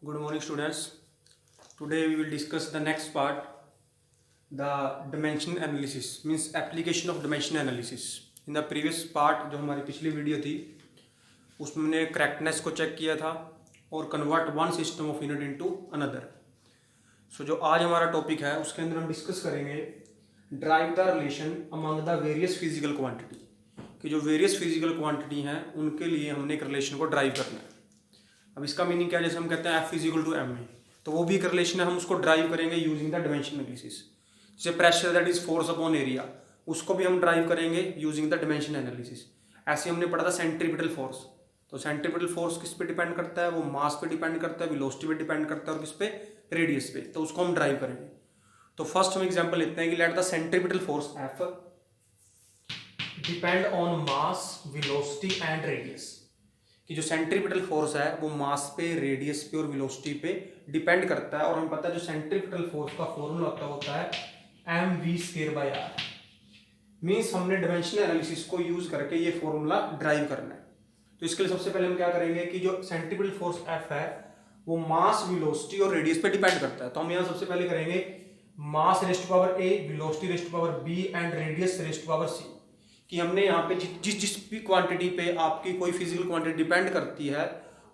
Good morning, students. Today we will discuss the next part, the dimension analysis, means application of dimension analysis. In the previous part, जो हमारी पिछली video थी उसमें हमने correctness को check किया था और convert one system of unit into another. So जो आज हमारा टॉपिक है उसके अंदर हम डिस्कस करेंगे drive the relation among the various physical quantity, कि जो वेरियस फिजिकल क्वांटिटी हैं उनके लिए हमने एक रिलेशन को ड्राइव करना है. अब इसका मीनिंग क्या है, जैसे हम कहते हैं F is equal to M A, तो वो भी एक रिलेशन है, हम उसको ड्राइव करेंगे यूजिंग द डिमेंशन एनालिसिस. जैसे pressure that is force upon area, उसको भी हम ड्राइव करेंगे यूजिंग द डिमेंशन एनालिसिस. ऐसे हमने पढ़ा था सेंट्रीपिटल फोर्स, तो सेंट्रीपिटल फोर्स किस पे डिपेंड करता है, वो मास पे डिपेंड करता है, वेलोसिटी पे डिपेंड करता है और किस पे, रेडियस पे, तो उसको हम ड्राइव करेंगे. तो फर्स्ट हम एग्जांपल लेते हैं कि let the centripetal force F depend on mass, velocity and radius, कि जो सेंट्रीपिटल फोर्स है वो मास पे, रेडियस पे और वेलोसिटी पे डिपेंड करता है. और हमें पता है जो सेंट्रीपिटल फोर्स का फॉर्मूला होता है mv²/r. मींस हमने डायमेंशन एनालिसिस को यूज करके ये फॉर्मूला ड्राइव करना है. तो इसके लिए सबसे पहले हम क्या करेंगे कि जो सेंट्रीपिटल फोर्स F है वो मास, वेलोसिटी और रेडियस पे डिपेंड करता है. तो हम यहाँ सबसे पहले करेंगे mass raised to power a, velocity raised to power b and radius raised to power c, कि हमने यहाँ पे जिस भी क्वांटिटी पे आपकी कोई फिजिकल क्वांटिटी डिपेंड करती है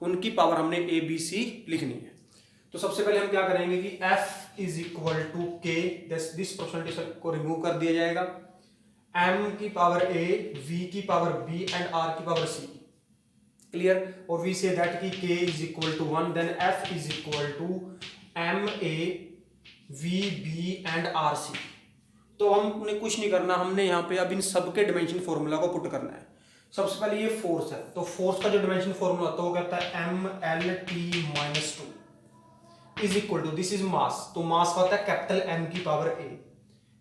उनकी पावर हमने ए बी सी लिखनी है. तो सबसे पहले हम क्या करेंगे कि F is equal to K, this percentage को रिमूव कर दिया जाएगा, m की पावर a, v की पावर b एंड r की पावर c. क्लियर. और वी से दैट कि k is equal to 1, then F is equal to m a v b and r c. तो हमने कुछ नहीं करना, हमने यहाँ पे अब इन सबके डिमेंशन फॉर्मूला को पुट करना है. सबसे पहले ये फोर्स है, तो फोर्स का जो डिमेंशन फॉर्मूला होता है वो कहता है mLT-2 is equal to, this is mass, तो मास का होता है कैपिटल M की पावर a.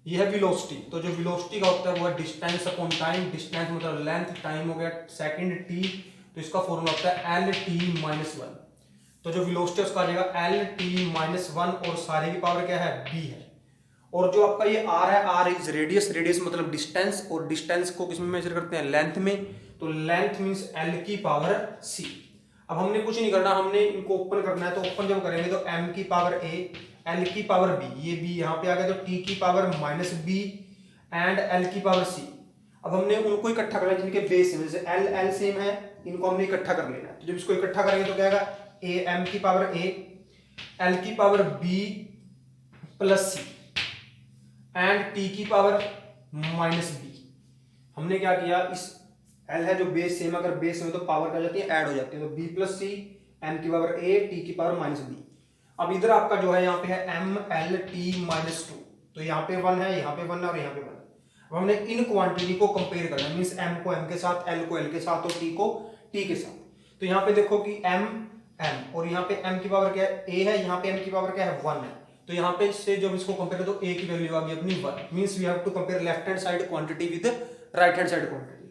ये है वेलोसिटी, तो जो वेलोसिटी का होता है वो है डिस्टेंस अपॉन टाइम. डिस्टेंस मतलब लेंथ, टाइम हो गया सेकंड t, तो इसका फॉर्मूला होता है LT-1. तो जो वेलोसिटी उसका आ जाएगा LT-1 और सारे की पावर क्या है, b है. और जो आपका ये r है, r इज रेडियस, रेडियस मतलब डिस्टेंस, और डिस्टेंस को किस में मेजर करते हैं, लेंथ में, तो लेंथ मींस l की पावर c. अब हमने कुछ नहीं करना, हमने इनको ओपन करना है, तो ओपन जब करेंगे तो m की पावर a, l की पावर b, ये b यहाँ पे आ गया, तो t की power minus b and l की पावर c. अब हमने उनको इकट्ठा करना है जिनके बेस है, जैसे l सेम है, इनको हमने इकट्ठा कर लेना है. तो जब इसको इकट्ठा करेंगे तो क्या आएगा, a m की पावर a, l की power b plus c and t की पावर माइनस b. हमने क्या किया, इस l है जो बेस सेम, अगर बेस में तो पावर क्या जाती है, ऐड हो जाती है, तो b प्लस सी, m की पावर a, t की पावर माइनस b. अब इधर आपका जो है यहाँ पे है mLT-2, तो यहाँ पे 1 है, यहाँ पे 1 है और यहाँ पे 1 है. अब हमने इन क्वांटिटी को कंपेयर करना है, मींस m को m के साथ, l को l के साथ और t को t के साथ. तो यहाँ पे देखो कि m और यहाँ पे m की पावर क्या है, a है, यहाँ पे m की पावर क्या है, 1 है. तो यहाँ पे से जब इसको कंपेयर तो a की वैल्यू आ गई अपनी 1, means we have to compare left hand side quantity with right hand side quantity.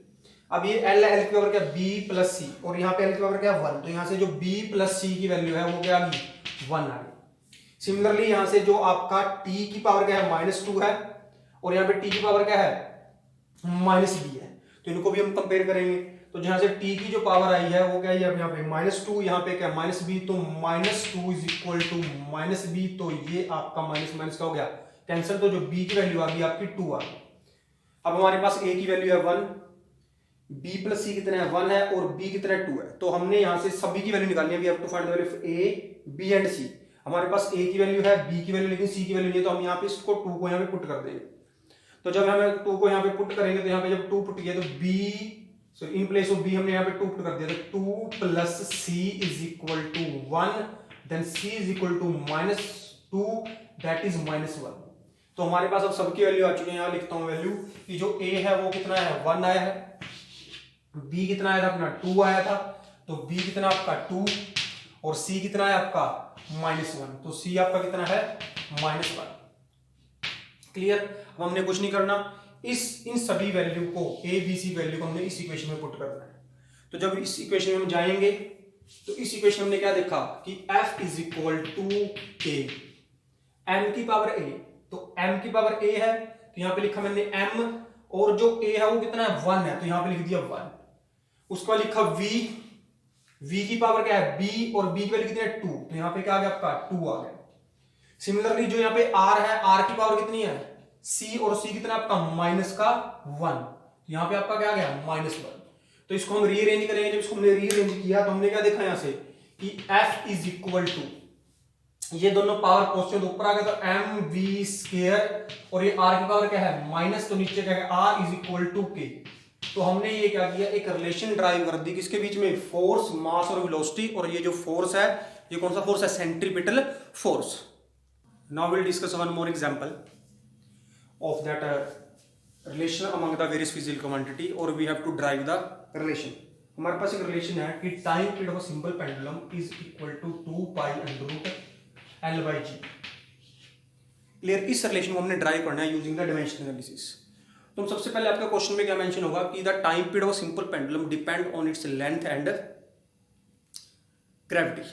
अब ये l की पावर क्या, b प्लस c, और यहाँ पे l की पावर क्या, 1, तो यहाँ से जो b प्लस c की वैल्यू है वो क्या आ गई, 1 आ गई. सिमिलरली यहाँ से जो आपका t की पावर क्या है, -2 है, और यहाँ पे t की पावर क्या है, -b है. तो इनको भी हम कंपेयर करेंगे, तो जहां से t की जो पावर आई है वो क्या है, यहाँ पे -2, यहाँ पे क्या -b, तो -2 इज इक्वल टू -b, तो ये आपका माइनस माइनस का हो गया कैंसिल, तो जो b की वैल्यू आ गई आपकी 2 आ गई. अब हमारे पास a की वैल्यू है 1, b प्लस c कितना है, 1 है, और b कितना है, 2 है. तो हमने यहाँ से सभी की वैल्यू निकालनी है, we have to find the value of a, b and c. हमारे पास a की वैल्यू है, b की वैल्यू, लेकिन c की वैल्यू नहीं है, तो हम यहाँ पे इसको 2 को यहाँ पे पुट कर देंगे. तो जब हम 2 को यहाँ पे पुट करेंगे तो यहाँ पे जब 2 पुट किया तो b, so in place of b हमने यहाँ पे 2 पुट कर दिया, तो 2 plus c is equal to 1, then c is equal to -2, that is -1. तो हमारे पास अब सबकी वैल्यू आ चुकी है. यहाँ लिखता हूँ वैल्यू कि जो a है वो कितना है, 1 आया है, b कितना आया था अपना, 2 आया था, तो b कितना आपका 2, और c कितना है आपका -1, तो c आपका कितना है, -1. क्लियर. अब हमने कुछ नहीं करना, इन सभी वैल्यू को, a b c वैल्यू को हमने इस इक्वेशन में पुट करना है. तो जब इस इक्वेशन में हम जाएंगे तो इस इक्वेशन में हमने क्या देखा कि f is equal to a, m की पावर a, तो m की पावर a है, तो यहाँ पे लिखा मैंने m, और जो a है वो कितना है, 1 है, तो यहाँ पे लिख दिया 1. उसके बाद लिखा v v की पावर क्या है b और b की वैल्यू कितनी है 2, तो यहाँ पे क्या आ गया आपका 2 आ गया। सिमिलरली जो यहाँ पे r है, r की पावर कितनी है c, और c कितना आपका -1, यहाँ पे आपका क्या आ गया -1। तो इसको हम रीअरेंज करेंगे। जब इसको हमने रीअरेंज किया तो हमने क्या देखा यहां से कि f इज इक्वल टू, ये दोनों पावर पॉजिटिव ऊपर आ गया तो एम वी स्क्वायर, और ये r की पावर क्या है माइनस, तो नीचे क्या है r इज इक्वल टू के। तो हमने ये क्या किया, एक रिलेशन ड्राइव कर दी किसके बीच में, फोर्स, मास और वेलोसिटी। और ये जो फोर्स है ये कौन सा फोर्स है, centripetal force. Now will discuss one more example of that relation among the various physical quantity, or we have to drive the relation। हमारे पास एक रिलेशन है कि time period of a simple pendulum is equal to 2 pi under root L by जी। Clear. इस relation को हमने drive करना है यूजिंग द डायमेंशन एनालिसिस। तो सबसे पहले आपका क्वेश्चन में क्या मेंशन होगा कि the time period of a simple pendulum depend on its length and gravity.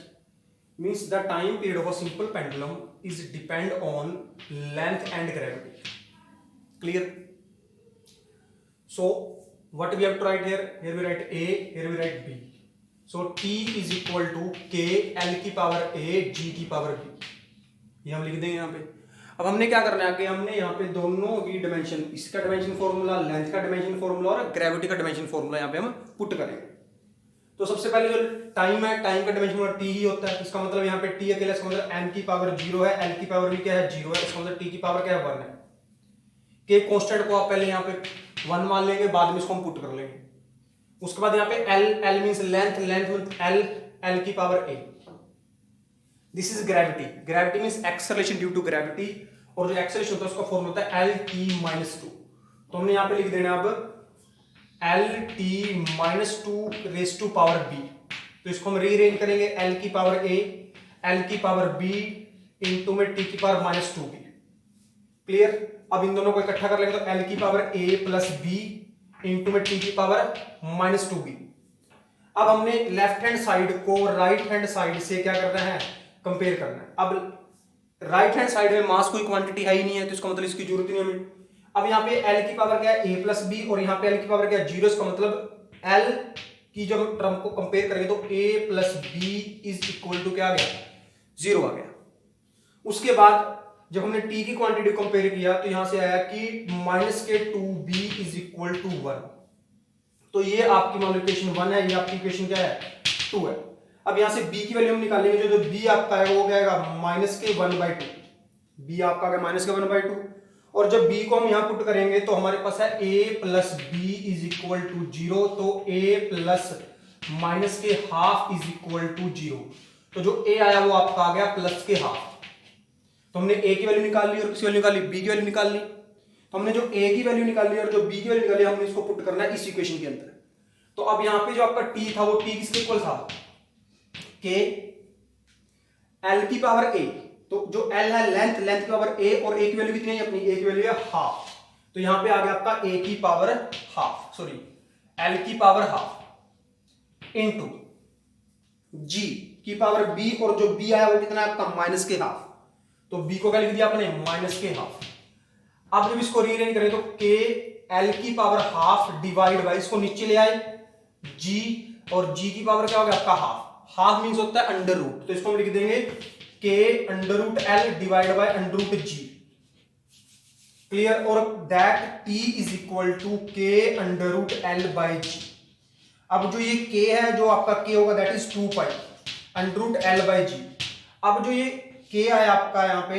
Means the time period of a simple pendulum is depend on length and gravity. Clear. So what we have to write here? Here we write A, here we write B. So T is equal to K L की power A G की power B। ये हम लिख देंगे यहाँ पे। अब हमने क्या करना है कि हमने यहाँ पे दोनों की डायमेंशन, इसका डायमेंशन फॉर्मूला, लेंथ का डायमेंशन फॉर्मूला और ग्रेविटी का डायमेंशन फॉर्मूला यहाँ पे हम पुट करेंगे। तो सबसे पहले जो टाइम है, टाइम का डायमेंशन T ही होता है। इसका मतलब यहाँ पे T अकेला, इसका मतलब M की पावर 0 है, L की पावर भी क्या है 0 है, इसका मतलब T की पावर क्या है 1 है। के कांस्टेंट को आप पहले यहाँ पे 1 मान लेंगे, बाद में इसको हम पुट कर लेंगे। उसके बाद यहाँ पे L मींस लेंथ, L की power A। This is gravity. Gravity means acceleration due to gravity, और जो एक्सेलरेशन होता है उसका फॉर्मूला होता है LT-2। तो हमने यहाँ पे लिख देना अब LT-2 raise to power B। तो इसको हम रीअरेंज करेंगे, L की पावर A, L की पावर B इंटू में T की पावर -2B। क्लियर। अब इन दोनों को इकट्ठा कर लेंगे तो L की power A plus B into में T की पावर -2B। अब हमने लेफ्ट हैंड साइड को राइट हैंड साइड से क्या करना है, कंपेयर करना है। अब राइट हैंड साइड में मास कोई क्वांटिटी है ही नहीं है, तो इसका मतलब इसकी जरूरत नहीं हमें। अब यहाँ पे L की पावर क्या है A प्लस B, और यहाँ पे L की पावर क्या है 0। इसका मतलब L की जब टर्म को कंपेयर करेंगे तो A plus B is equal to क्या आ गया 0 आ गया। उसके बाद जब हमने T की क्वांटिटी कंपेयर किया तो यहां से आया कि -2B इज इक्वल टू 1। तो ये आपकी मान लो इक्वेशन 1 है, ये आपकी इक्वेशन क्या है 2 है। अब यहां से B की वैल्यू हम निकालेंगे, जो B आपका है वो क्या आएगा -1/2। B आपका आ गया -1/2, और जब B को हम यहां पुट करेंगे तो हमारे पास है A plus B is equal to 0। तो A plus -½ is equal to 0। तो जो A आया वो आपका आ गया +½ तो हमने A की वैल्यू निकाल ली और किसी वैल्यू निकाली, B की वैल्यू निकाल ली। तो हमने जो A की वैल्यू निकाली और जो B की वैल्यू निकाली, हमने इसको पुट करना है इस इक्वेशन के अंदर। तो अब यहाँ पे जो आपका T था वो T किसके इक्वल था, K L की पावर A। तो जो L है लेंथ की पावर A, और A की वैल्यू कितनी है अपनी, A की वैल्यू है ½ तो यहाँ पे आ गया आपका A की पावर ½ सॉरी L की पावर ½ इंटू G की पावर B, और जो B आया वो कितना है आपका -½ तो B को क्या लिख दिया आपने -½ अब जब इसको रीअरेंज करें तो K L की पावर ½ डिवाइड बाय, इसको नीचे ले आए G, और G की पावर क्या हो गया आपका ½ मींस होता है अंडर रूट। तो इसको हम लिख देंगे K √L divide by √G। Clear. और that T is equal to K √L by G। अब जो ये K है, जो आपका K होगा that is 2 pi √L by G। अब जो ये K आया आपका यहाँ पे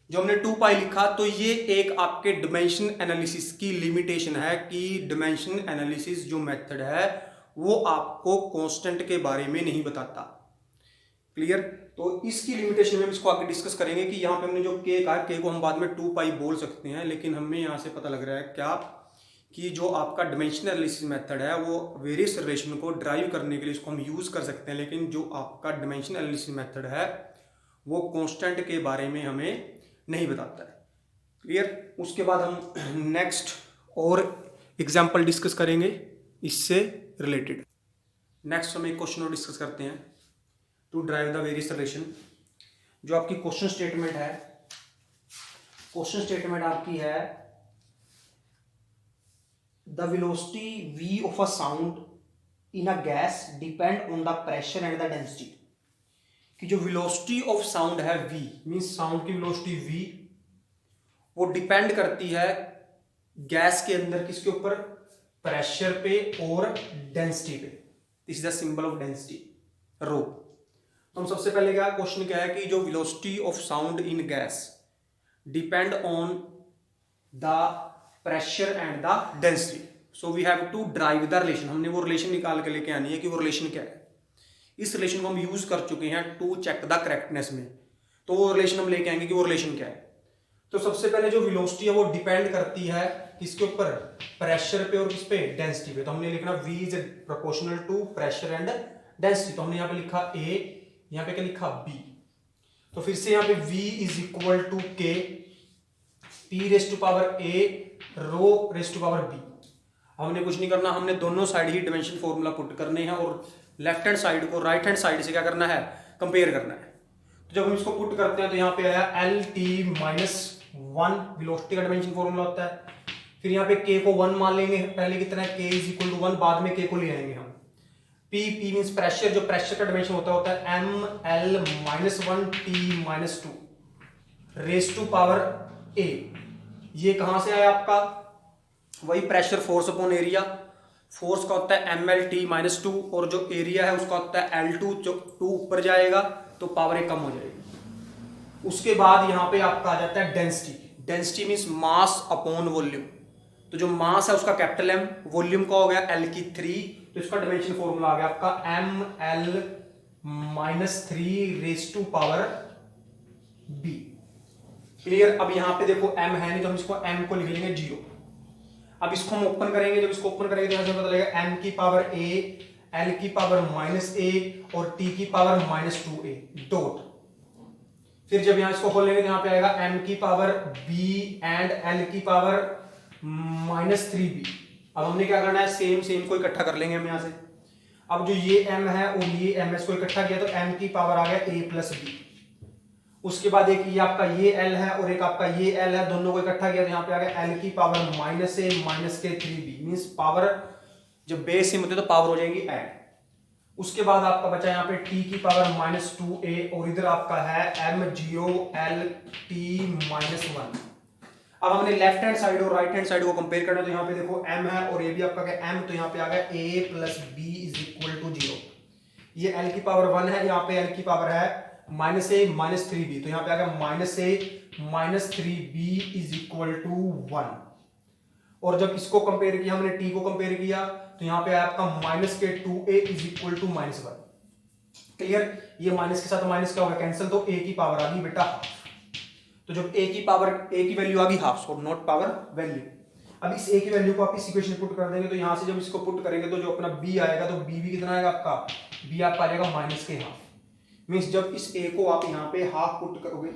जो हमने 2 पाई लिखा, तो ये एक आपके डायमेंशन एनालिसिस की लिमिटेशन है कि डायमेंशन एनालिसिस जो मेथड है वो आपको कांस्टेंट के बारे में नहीं बताता। क्लियर। तो इसकी लिमिटेशन में हम इसको आगे डिस्कस करेंगे कि यहाँ पे हमने जो K कहा, K को हम बाद में 2 पाई बोल सकते हैं, लेकिन हमें यहाँ से पता लग रहा है क्या कि जो आपका डायमेंशन एनालिसिस मेथड है वो वेरियस रिलेशन को ड्राइव करने के लिए इसको हम यूज कर सकते हैं, लेकिन जो आपका डायमेंशन एनालिसिस मेथड है वो कांस्टेंट के बारे में हमें नहीं बताता है। क्लियर। उसके बाद हम नेक्स्ट और एग्जांपल डिस्कस करेंगे इससे रिलेटेड। नेक्स्ट हम एक क्वेश्चन और डिस्कस करते हैं to derive the various relation. जो आपकी क्वेश्चन स्टेटमेंट है, क्वेश्चन स्टेटमेंट आपकी है the velocity v of a sound in a gas depend on the pressure and the density, कि जो वेलोसिटी ऑफ साउंड है v, मींस साउंड की velocity v, वो डिपेंड करती है गैस के अंदर किसके ऊपर, प्रेशर पे और डेंसिटी पे। This is the symbol of density rho. तो हम सबसे पहले क्या क्वेश्चन क्या है कि जो velocity of sound in gas depend on the pressure and the density, so we have to derive the relation. हमने वो रिलेशन निकाल के लेके आनी है कि वो रिलेशन क्या है। इस रिलेशन को हम यूज कर चुके हैं टू चेक द करेक्टनेस में, तो वो रिलेशन हम लेके आएंगे कि वो रिलेशन क्या है। तो सबसे पहले जो वेलोसिटी है वो डिपेंड करती है किसके ऊपर, प्रेशर पे और किस पे, डेंसिटी पे। तो हमने लिखना v is proportional to pressure and density. तो हमने यहाँ पे लिखा a, यहाँ पे क्या लिखा b। तो फिर से यहाँ पे v is equal to k p raise to power a rho raise to power b। हमने कुछ नहीं करना, हमने दोनों साइड ही डिमेंशन फॉर्मूला पुट करने हैं और लेफ्ट हैंड साइड को राइट हैंड साइड से क्या करना है, कंपेयर करना है। तो जब हम इसको पुट करते हैं तो यहाँ पे आया एल टी माइनस 1 वेलोसिटी का डिमेंशन फॉर्मूला होता है। फिर यहाँ पे k को 1 मान लेंगे, पहले कितना है k इज इक्वल टू 1, बाद में k को ले आएंगे हम। p मींस प्रेशर, जो प्रेशर का डिमेंशन होता है m l minus 1 t minus 2 raise to power a। ये कहां से आया आपका, वही pressure force upon area. Force का होता है एम एल टी माइनस 2 और जो एरिया है उसका होता है L2, जो 2 ऊपर जाएगा तो पावर एक कम हो जाएगी। उसके बाद यहाँ पे आपका आ जाता है density. Density means mass upon volume. तो जो मास है उसका कैपिटल M, वॉल्यूम का हो गया L की 3, तो इसका डायमेंशन फॉर्मूला आ गया आपका M L minus 3 raise to power B। Clear. अब यहाँ पे देखो M है नहीं तो हम इसको M को लिख लेंगे 0। अब इसको हम ओपन करेंगे, जब इसको ओपन करेंगे तो यहाँ से पता लगेगा m की पावर a, l की पावर माइनस a और t की पावर माइनस 2a डॉट। फिर जब यहाँ इसको खोलेंगे तो यहाँ पे आएगा m की पावर b एंड l की पावर माइनस 3b। अब हमने क्या करना है, सेम सेम को इकट्ठा कर लेंगे हम यहाँ से। अब जो ये m है और ये m है, इसको इकट्ठा किया तो m की पावर आ गया a प्लस b। उसके बाद एक ये आपका ये L है और एक आपका ये L है, दोनों को इकट्ठा किया तो यहाँ पे आ गया L की पावर माइनस ए माइनस के 3b। मींस पावर जब बेस सेम होते तो पावर हो जाएगी ऐड। उसके बाद आपका बचा यहाँ पे t की पावर माइनस 2a और इधर आपका है m0 l t माइनस 1। अब हमने लेफ्ट हैंड साइड और राइट हैंड साइड को कंपेयर करना, तो यहाँ पे देखो m है और ये भी आपका क्या m, तो यहाँ पे आ गया a plus b is equal to 0। ये l की पावर 1 है, यहाँ पे l की पावर है माइनस ए माइनस 3b, तो यहाँ पे आ गया minus A minus 3b is equal to 1। और जब इसको कंपेयर किया हमने t को कंपेयर किया तो यहाँ पे आया आपका माइनस के 2a is equal to minus 1। Clear. ये माइनस के साथ माइनस क्या होगा, कैंसिल, तो a की पावर आ गई बेटा हाफ। तो जब a की वैल्यू आ गई half, so not power value. अब इस a की वैल्यू को आप इस इक्वेशन में पुट कर देंगे तो यहाँ से जब इसको पुट करेंगे तो जो अपना b आएगा, तो b भी कितना आएगा आपका, b आपका आ जाएगा माइनस के हाफ। मीन्स जब इस a को आप यहाँ पे हाफ पुट करोगे,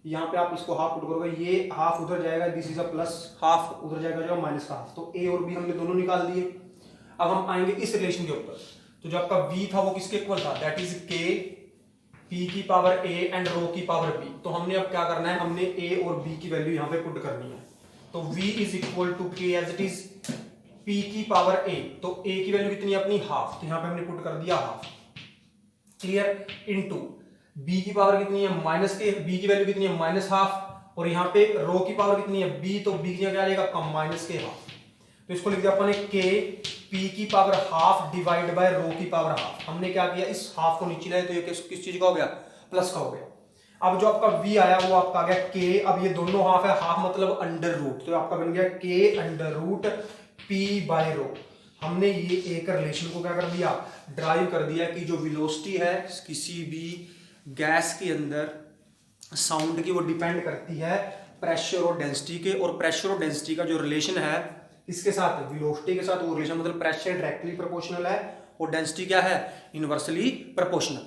यहाँ पे आप इसको हाफ पुट करोगे, ये हाफ उधर जाएगा, this is a plus, half उधर जाएगा जो माइनस का हाफ। तो a और b हमने दोनों निकाल दिए। अब हम आएंगे इस रिलेशन के ऊपर। तो जो आपका v था वो किसके इक्वल था, दैट इज k p की पावर a एंड रो की पावर b। तो हमने अब क्या करना है, हमने a और b की वैल्यू यहाँ पे पुट करनी है। तो v is equal to k as it is p की पावर a। तो a की वैल्यू कितनी है अपनी हाफ, तो यहाँ पे हमने पुट कर दिया हाफ। क्लियर। इनटू b की पावर कितनी है माइनस के, b की वैल्यू कितनी है माइनस हाफ, और यहाँ पे रो की पावर कितनी है b, तो b की जगह क्या आएगा कम माइनस के हाफ। तो इसको लिख दिया अपन k p की पावर हाफ डिवाइड बाय रो की पावर हाफ। हमने क्या किया, इस हाफ को नीचे लाए तो ये किस चीज का हो गया, प्लस का हो गया। अब जो आपका v आया वो आपका आ गया k। अब ये दोनों हाफ है, हाफ मतलब अंडर रूट, तो आपका बन गया k under root p by rho. हमने ये एक रिलेशन को क्या कर दिया, ड्राइव कर दिया कि जो वेलोसिटी है किसी भी गैस के अंदर साउंड की, वो डिपेंड करती है प्रेशर और डेंसिटी के। और प्रेशर और डेंसिटी का जो रिलेशन है इसके साथ, वेलोसिटी के साथ, वो रिलेशन मतलब प्रेशर डायरेक्टली प्रोपोर्शनल है और डेंसिटी क्या है, इनवर्सली प्रोपोर्शनल।